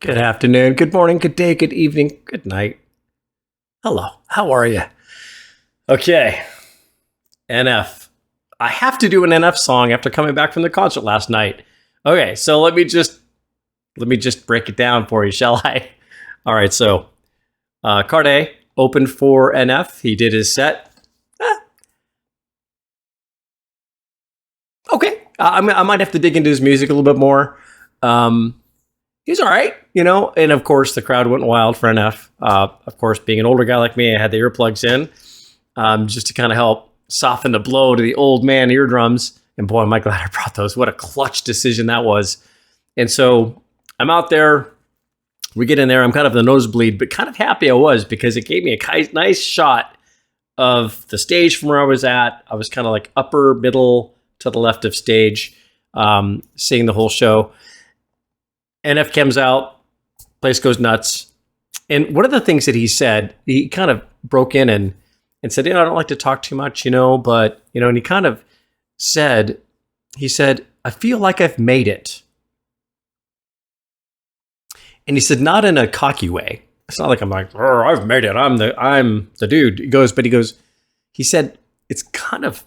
Good afternoon, good morning, good day, good evening, good night. Hello, how are you? Okay, NF. I have to do an NF song after coming back from the concert last night. Okay, so let me just break it down for you, shall I? All right, so Card A opened for NF. He did his set. Okay, I might have to dig into his music a little bit more. He's all right, and of course the crowd went wild for NF. Of course, being an older guy like me, I had the earplugs in just to kind of help soften the blow to the old man eardrums. And boy, am I glad I brought those. What a clutch decision that was. And so I'm out there. We get in there. I'm kind of the nosebleed, but kind of happy I was because it gave me a nice shot of the stage from where I was at. I was kind of like upper middle to the left of stage, seeing the whole show. NF comes out, place goes nuts. And one of the things that he said, he kind of broke in and said, I don't like to talk too much, but, and he kind of said, I feel like I've made it. And he said, not in a cocky way. It's not like I'm like, I've made it. I'm the dude. He said, it's kind of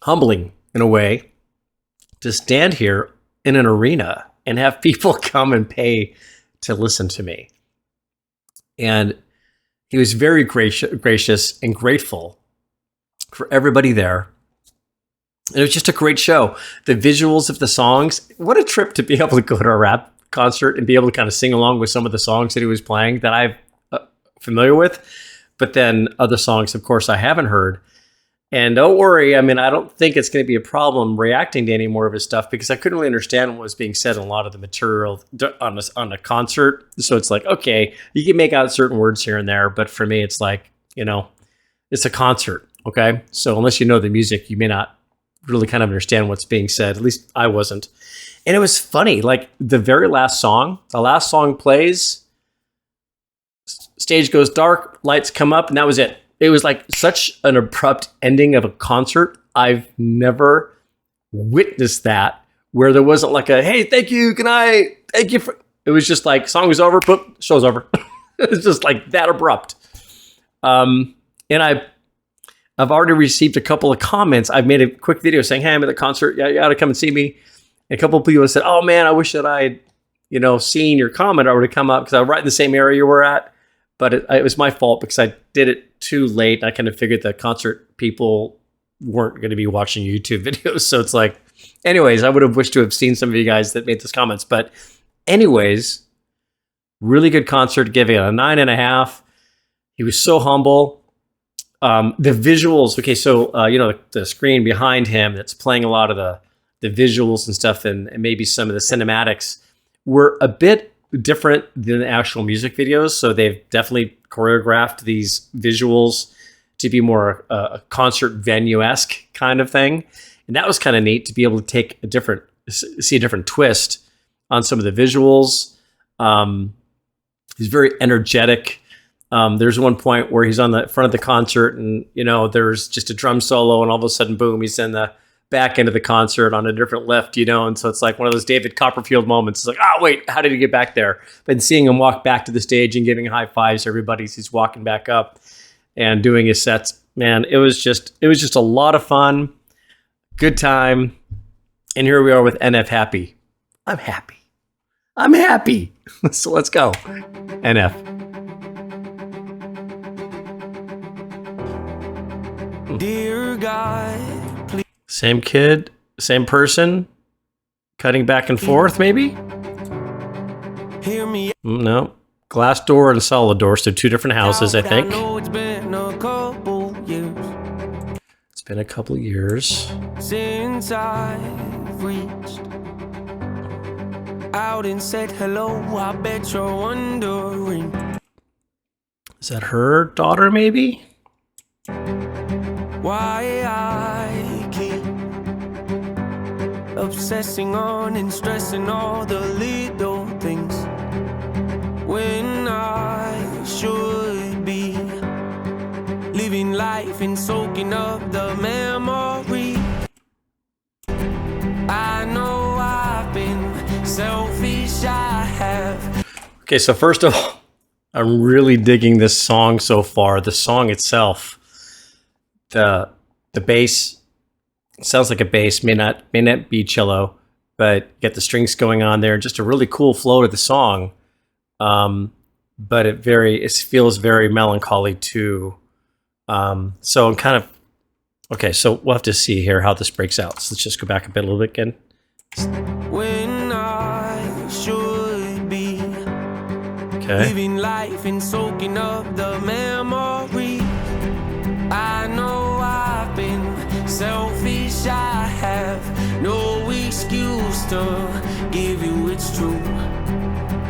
humbling in a way to stand here in an arena and have people come and pay to listen to me. And he was very gracious and grateful for everybody there. And it was just a great show. The visuals of the songs, what a trip to be able to go to a rap concert and be able to kind of sing along with some of the songs that he was playing that I'm familiar with. But then other songs, of course, I haven't heard. And don't worry, I don't think it's going to be a problem reacting to any more of his stuff because I couldn't really understand what was being said in a lot of the material on a concert. So it's like, okay, you can make out certain words here and there, but for me, it's like, it's a concert, okay? So unless you know the music, you may not really kind of understand what's being said. At least I wasn't. And it was funny, like the last song plays, stage goes dark, lights come up, and that was it. It was like such an abrupt ending of a concert. I've never witnessed that where there wasn't like a, hey, thank you, good night, thank you. It was just like, song is over, boom, show's over. It was just like that abrupt. And I've already received a couple of comments. I've made a quick video saying, hey, I'm at the concert. Yeah, you got to come and see me. And a couple of people said, oh man, I wish that I'd, seen your comment. I would have come up because I was right in the same area you were at. But it was my fault because I did it too late. I kind of figured the concert people weren't going to be watching YouTube videos. So it's like, anyways, I would have wished to have seen some of you guys that made those comments. But anyways, really good concert, giving it a 9.5. He was so humble. The visuals, okay, so, the screen behind him that's playing a lot of the visuals and stuff and maybe some of the cinematics were a bit different than the actual music videos. So they've definitely choreographed these visuals to be more a concert venue-esque kind of thing. And that was kind of neat to be able to see a different twist on some of the visuals. He's very energetic. There's one point where he's on the front of the concert and, there's just a drum solo and all of a sudden, boom, he's in the back end of the concert on a different lift, and so it's like one of those David Copperfield moments. It's like, oh wait, how did he get back there? But seeing him walk back to the stage and giving high fives to everybody as he's walking back up and doing his sets, man, it was just a lot of fun, good time, and here we are with NF happy. I'm happy. So let's go, NF. Dear God. Same kid, same person, cutting back and forth, maybe? Hear me. No. Glass door and solid door, so two different houses, I think. It's been a couple years. It's been a couple years. Since I've reached out and said hello, I bet you're wondering. Is that her daughter, maybe? Why I keep obsessing on and stressing all the little things when I should be living life and soaking up the memory. I know I've been selfish, I have. Okay, so first of all, I'm really digging this song so far. The song itself, the bass sounds like a bass, may not be cello, but get the strings going on there. Just a really cool flow to the song. But it feels very melancholy too. So I'm kind of okay. So we'll have to see here how this breaks out. So let's just go back a little bit again. When I should be living life and soaking up the memory. I know I've been selfish. I have no excuse to give you it's true.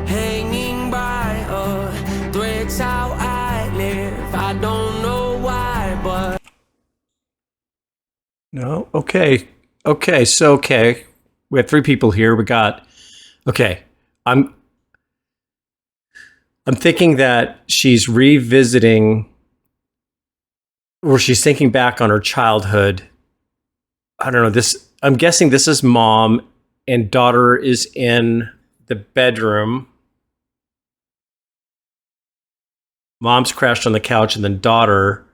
Hanging by a thread's how I live. I don't know why, but no. Okay. So we have three people here. We got I'm thinking that she's revisiting, or she's thinking back on her childhood. I don't know. I'm guessing this is mom and daughter is in the bedroom. Mom's crashed on the couch, and then daughter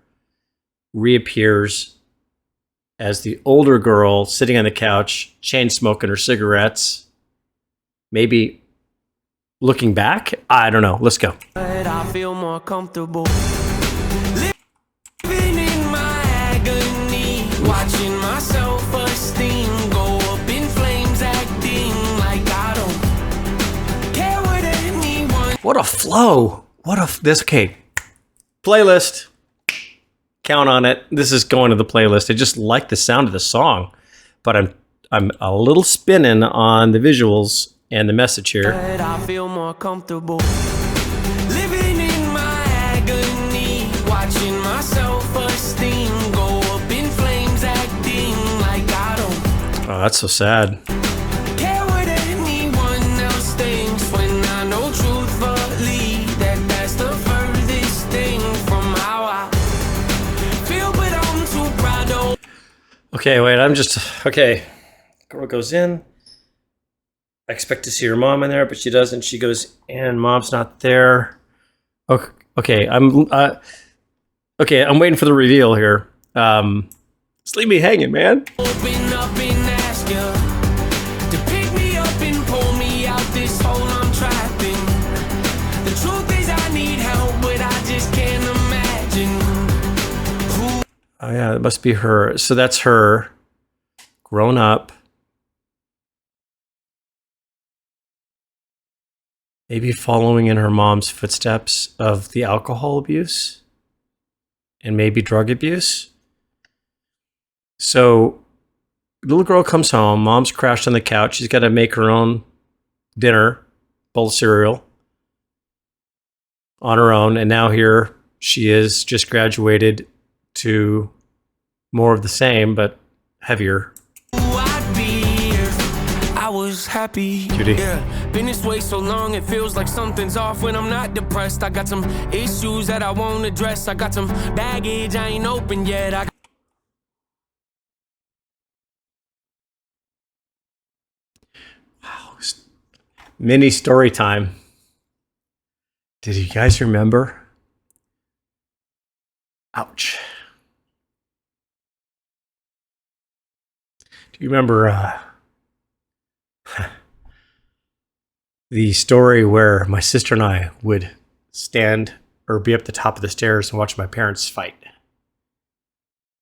reappears as the older girl sitting on the couch, chain smoking her cigarettes. Maybe looking back? I don't know. Let's go. but I feel more comfortable living in my agony, watching my self-esteem go up in flames, acting like I don't care what anyone. What a flow. Okay. Playlist. Count on it. This is going to the playlist. I just like the sound of the song, but I'm a little spinning on the visuals and the message here. But I feel more comfortable living in my agony, watching my self-esteem go up in flames, acting like I don't Oh, that's so sad. care what anyone else thinks, when I know truthfully that that's the furthest thing from how I feel, but I'm too proud to. Okay, wait, okay. Girl goes in. I expect to see her mom in there, but she doesn't. She goes in. Mom's not there. Okay. I'm waiting for the reveal here. Just leave me hanging, man. Open up and ask you to pick me up and pull me out this hole I'm trapped in. The truth is I need help, but I just can't imagine who. Oh yeah, it must be her. So that's her, grown up. Maybe following in her mom's footsteps of the alcohol abuse and maybe drug abuse. So little girl comes home. Mom's crashed on the couch. She's got to make her own dinner, bowl of cereal on her own. And now here she is, just graduated to more of the same, but heavier. I'd be if I was happy. Judy. Yeah, been this way so long it feels like something's off when I'm not depressed. I got some issues that I won't address. I got some baggage I ain't open yet. Mini story time. Did you guys remember? Ouch. Do you remember the story where my sister and I would stand or be up the top of the stairs and watch my parents fight?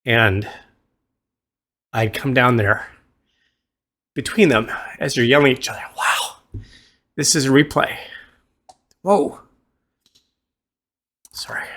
And I'd come down there between them as they're yelling at each other. Wow, this is a replay. Whoa. Sorry.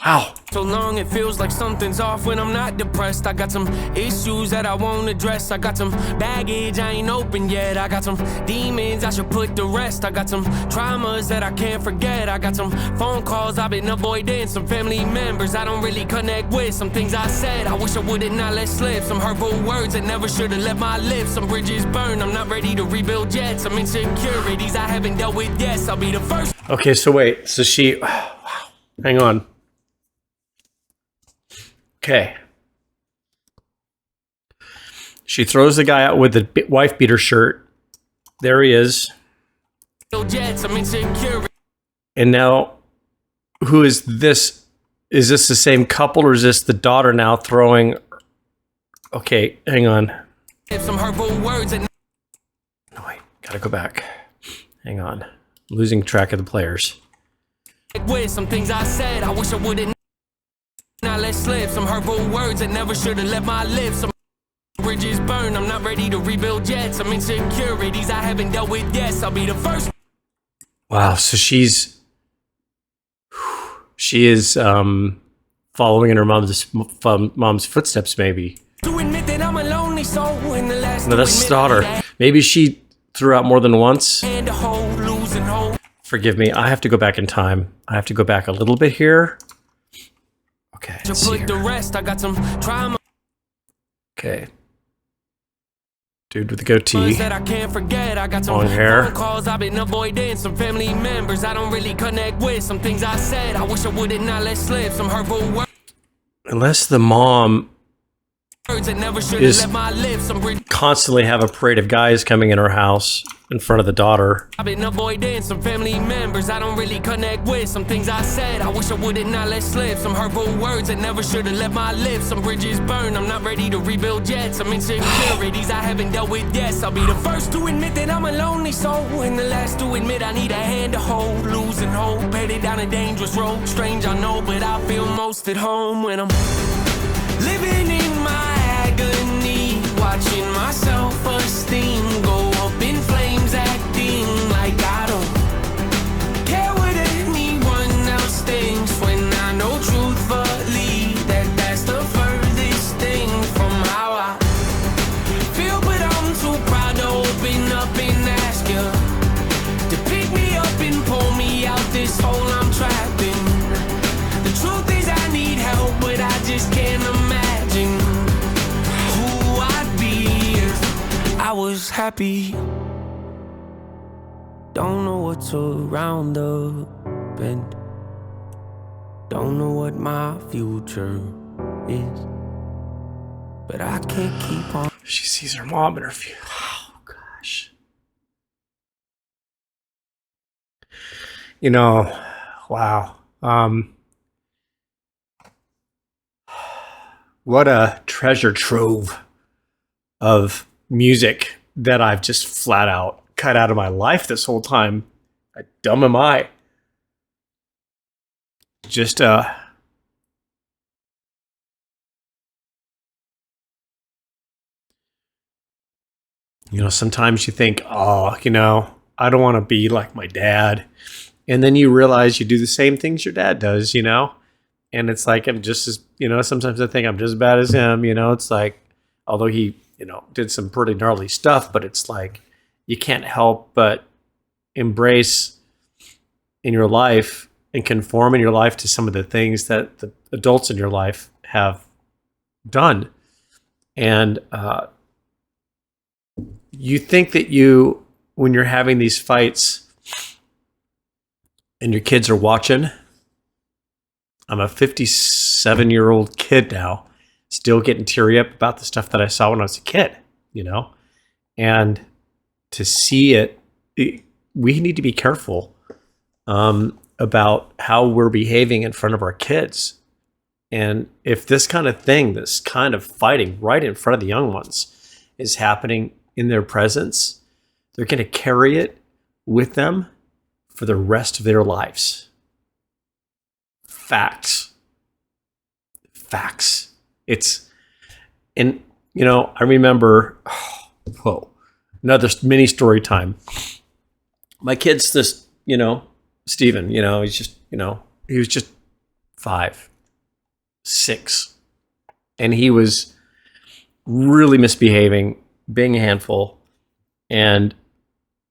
Wow. So long it feels like something's off when I'm not depressed. I got some issues that I won't address. I got some baggage I ain't open yet. I got some demons I should put to rest. I got some traumas that I can't forget. I got some phone calls I've been avoiding. Some family members I don't really connect with. Some things I said I wish I would've not let slip. Some hurtful words that never should've left my lips. Some bridges burned, I'm not ready to rebuild yet. Some insecurities I haven't dealt with yet. I'll be the first. Okay, so wait. So she... Wow. Hang on. Okay. She throws the guy out with the wife beater shirt. There he is. Jets, I'm insecure. And now, who is this? Is this the same couple, or is this the daughter now throwing? Okay, hang on. Some hurtful words and No, wait, gotta go back. Hang on. I'm losing track of the players. with some things I said, I wish I wouldn't. Now let slip some hurtful words that never should have left my lips. Some bridges burn, I'm not ready to rebuild yet. Some insecurities I haven't dealt with yet. I'll be the first. Wow, so she is following in her mom's footsteps, maybe. To admit that I'm a lonely soul in the last. No, that's his daughter. Maybe she threw out more than once. And a hole, losing hope. Forgive me, I have to go back in time. I have to go back a little bit here. Okay, To let's see put the here. rest, I got some trauma Okay. Dude with the goatee. that I can't forget. I got some Long hair. phone calls I've been avoiding. Some family members I don't really connect with. Some things I said, I wish I would have not let slip. Some hurtful words. Unless the mom That never should have is left my lips. Some bridges constantly have a parade of guys coming in her house in front of the daughter. I've been avoiding. Some family members I don't really connect with. Some things I said, I wish I would have not let slip. Some hurtful words that never should have left my lips. Some bridges burn, I'm not ready to rebuild yet. Some insecurities I haven't dealt with yet. I'll be the first to admit that I'm a lonely soul, and the last to admit I need a hand to hold. Losing hope, headed down a dangerous road. Strange I know, but I feel most at home when I'm living in my agony, watching my self-esteem go up in flames, acting like I don't care what anyone else thinks, when I know truthfully that that's the furthest thing from how I feel. But I'm too proud to open up and ask you to pick me up and pull me out this hole I'm trapped in. The truth is I need help, but I just can't imagine who I'd be if I was happy. Don't know what's around the bend. Don't know what my future is, but I can't keep on. She sees her mom in her view. Oh, gosh. You know, wow. What a treasure trove of music that I've just flat out cut out of my life this whole time. How dumb am I? Just, sometimes you think, oh, I don't want to be like my dad. And then you realize you do the same things your dad does, And it's like, I'm just as, sometimes I think I'm just as bad as him, It's like, although he, did some pretty gnarly stuff, but it's like, you can't help but embrace in your life and conform in your life to some of the things that the adults in your life have done. And you think that when you're having these fights and your kids are watching, I'm a 57-year-old kid now, still getting teary up about the stuff that I saw when I was a kid, And to see it, we need to be careful about how we're behaving in front of our kids. And if this kind of thing, this kind of fighting right in front of the young ones is happening in their presence, they're going to carry it with them for the rest of their lives. Facts. I remember, another mini story time. My kid's this, Steven, he's just, he was just 5, 6. And he was really misbehaving, being a handful. And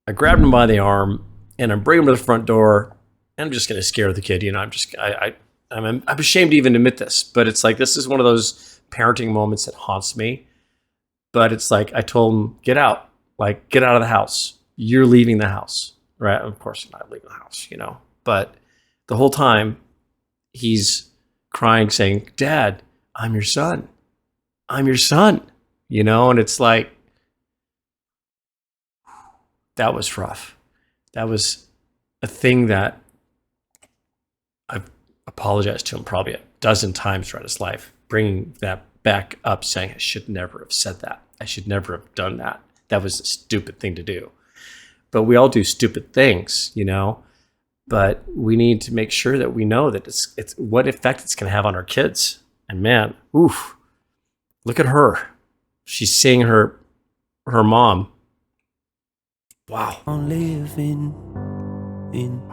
I grabbed him by the arm and I'm bringing him to the front door. And I'm just going to scare the kid. I'm ashamed to even admit this, but it's like, this is one of those parenting moments that haunts me. But it's like, I told him, get out, get out of the house. You're leaving the house, right? Of course, I'm not leaving the house, but the whole time he's crying, saying, Dad, I'm your son. I'm your son, and it's like, That was rough. That was a thing that I've apologized to him probably a dozen times throughout his life, bringing that back up, saying I should never have said that. I should never have done that. That was a stupid thing to do. But we all do stupid things, you know. But we need to make sure that we know that it's what effect it's going to have on our kids. And man, oof, look at her. She's seeing her mom. Wow. I'm living in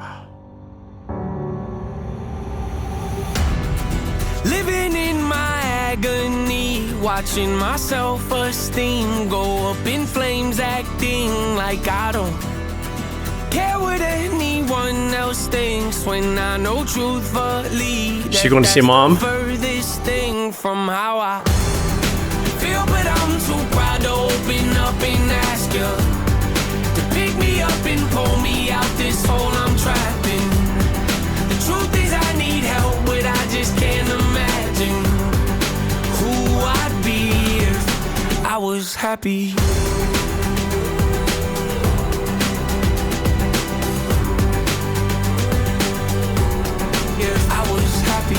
my agony, watching my self-esteem go up in flames, acting like I don't care what anyone else thinks when I know truthfully Is she going to see mom? Furthest thing from how I feel, but I'm too proud to open up and ask you to pick me up and pull me out this hole I'm trapped in. The truth is I need help, but I just can't imagine who I'd be if I was happy. If I was happy.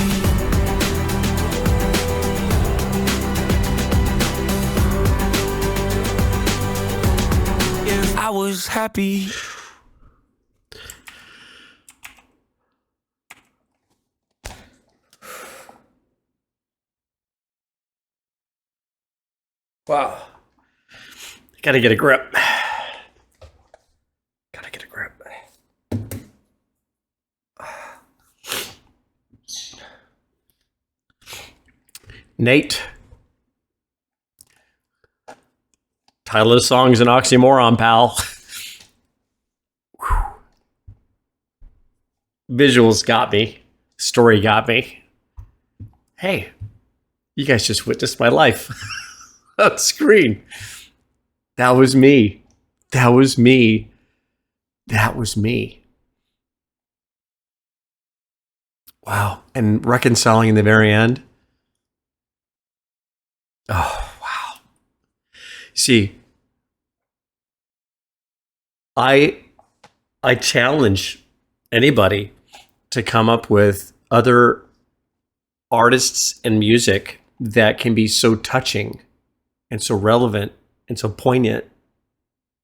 If I was happy. Wow. Gotta get a grip. Gotta get a grip. Nate. Title of the song is an oxymoron, pal. Visuals got me. Story got me. Hey, you guys just witnessed my life on screen. That was me. That was me. That was me. Wow. And reconciling in the very end. Oh, wow. See, I challenge anybody to come up with other artists and music that can be so touching and so relevant and so poignant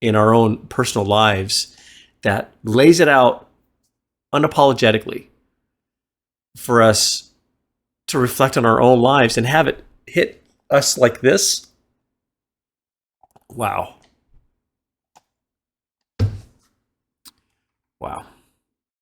in our own personal lives that lays it out unapologetically for us to reflect on our own lives and have it hit us like this. Wow.